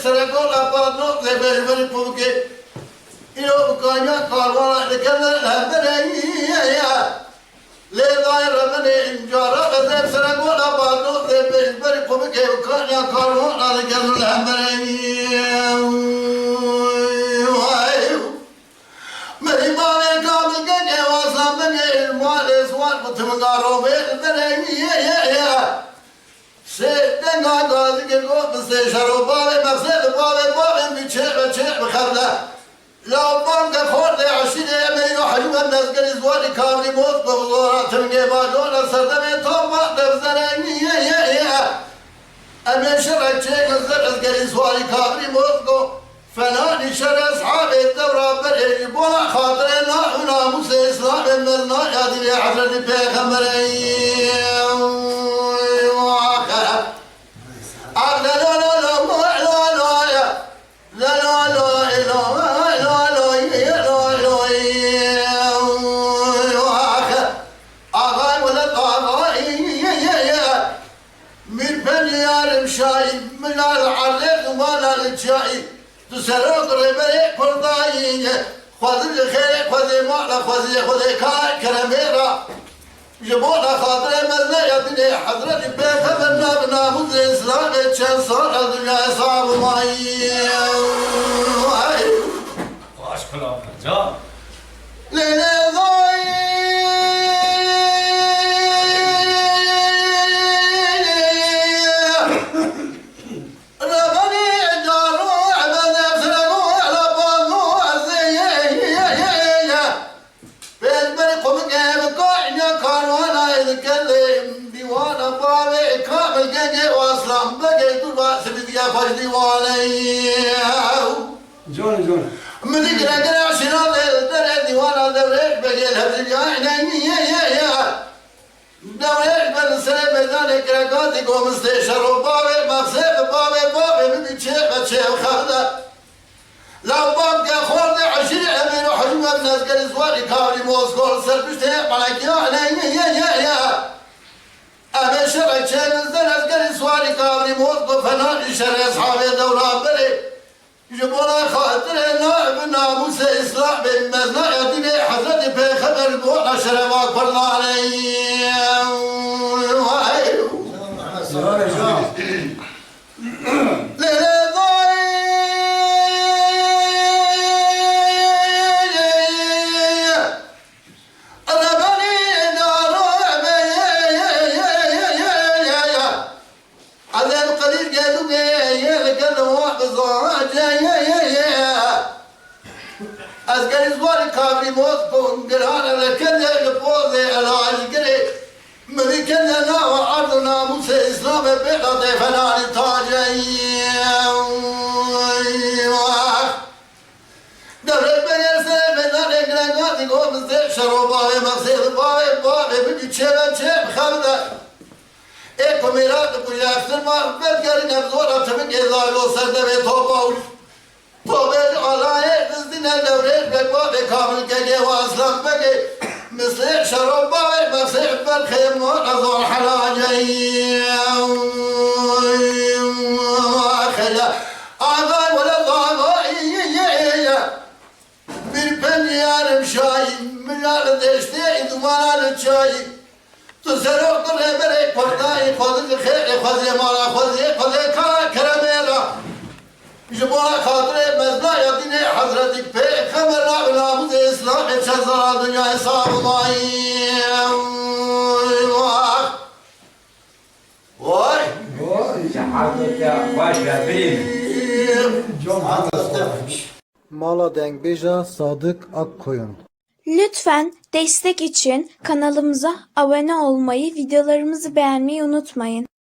سرقولا بانو زبر بوكي يو كانيا كاروانا لكنا الهمرية لذاير من إنجارا غزب سرقولا بانو زبر بوكي كانيا كاروانا لكنا الهمرية مريمانه كامل كني واسامني المال سوات متمغارو بالدرية سيدنا غازي كو بسشرو باوي مفسد باوي ميچه بخبله لو بانك خورد عشيده ميو حجم النزقل زوالي كامل موت بوزورات تمغي باجونا سردمي توما دفزرية أمين شرك شيء نزقل زوالي كامل موت فنان شر أصحاب الدورة برهي بولا خاطرنا هنا موسى إسلام منا يدري حضرة بيغمرين وآخر لا لا لا لا لا لا لا لا وآخر آغاي ولد آغاي من بنيار مشاي من العرق ولا الجاي تسرق ربي قرضاي خذ الخير خذ مال خذ كاي كرميرا جبونا خاطر مزنا يدني حضرة بيخبرنا بناموس الإسلام تشان صار الدنيا صعب معي واش كلام جان ليلة جون من ذكرى شنو الدرع ديوانا دوريك بقي الهبل يا دوريك بالسلام ذلك رقاتي قوم استشار وبابي مفسد بابي من بتشيء وخذا لو بابك خورد عشرين أمين وحجم الناس قال زواري كاري موسكو سربشتي عليك يا أمين شرك شيء نزل قال زواري كاري موسكو فنان شر أصحاب الدورة بري جبونا خاطرنا بناموس إسلام بمزنا يدني حضرة بخبر بونا شرما قرنا عليه أذكر زوار كابري موت كون قرانا لكنا لبوزي العجقري مذي كنا ناوى عرضنا موسى إسلام بيضة فنان تاجي دبرت بغير سنة بنا لقنا قوم استشروا باوي مقصيد باوي بني تشيب خمدة إيكو ميرات بوجه أكثر ما بذكر نبزورة تبقى إذا لو سردمي توباوش توبه علای دزدین دورت بگو کامل کنی و اسلام بگی مثل شراب باوی مسیح برخیم و نزول حلاجی آخلا آغای ولد آغایی bir penyarım şahin milyar deşti idmanal çayı tu seroktur ebere korday kodu khayr khozi mala khozi ka karamela جبونا خاطر مزنا يدني حضرة بيغمرنا بناموس الإسلام تشان الدنيا صعب معي واي Mala Dengbeja Sadık Akkoyun. Lütfen destek için kanalımıza abone olmayı, videolarımızı beğenmeyi unutmayın.